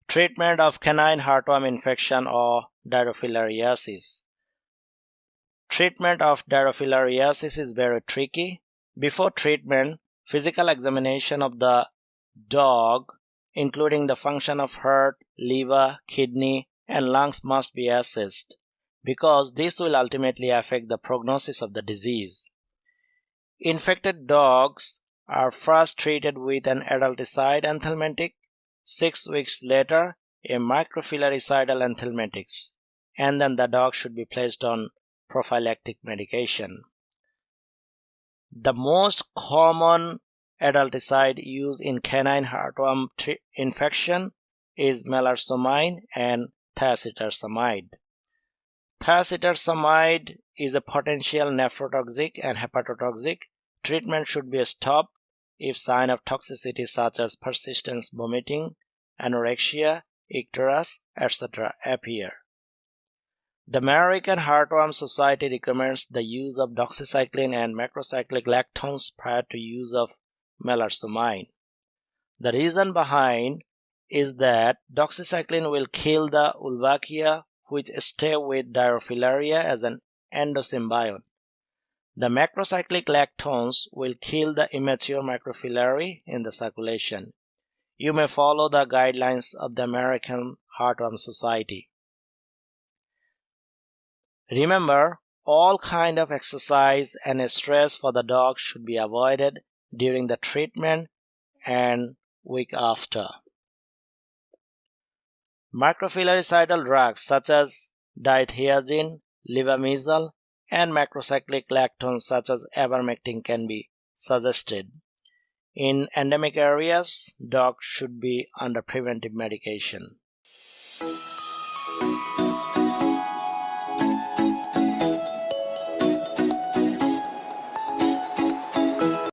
Treatment of canine heartworm infection or Dirofilariasis. Treatment of Dirofilariasis is very tricky. Before treatment, physical examination of the dog, including the function of heart, liver, kidney, and lungs, must be assessed, because this will ultimately affect the prognosis of the disease. Infected dogs are first treated with an adulticide anthelmintic, 6 weeks later a microfilaricidal anthelmintics, and then the dog should be placed on prophylactic medication. The most common adulticide used in canine heartworm infection is melarsomine and thiacetosamide. Thiacetosamide is a potential nephrotoxic and hepatotoxic. Treatment should be stopped if signs of toxicity such as persistent vomiting, anorexia, icterus, etc. appear. The American Heartworm Society recommends the use of doxycycline and macrocyclic lactones prior to use of melarsomine. The reason behind is that doxycycline will kill the Wolbachia, which stay with Dirofilaria as an endosymbiont. The macrocyclic lactones will kill the immature microfilariae in the circulation. You may follow the guidelines of the American Heartworm Society. Remember, all kind of exercise and stress for the dog should be avoided during the treatment and week after. Microfilaricidal drugs such as dithiazide, levamisole, and macrocyclic lactones such as ivermectin can be suggested. In endemic areas, dogs should be under preventive medication.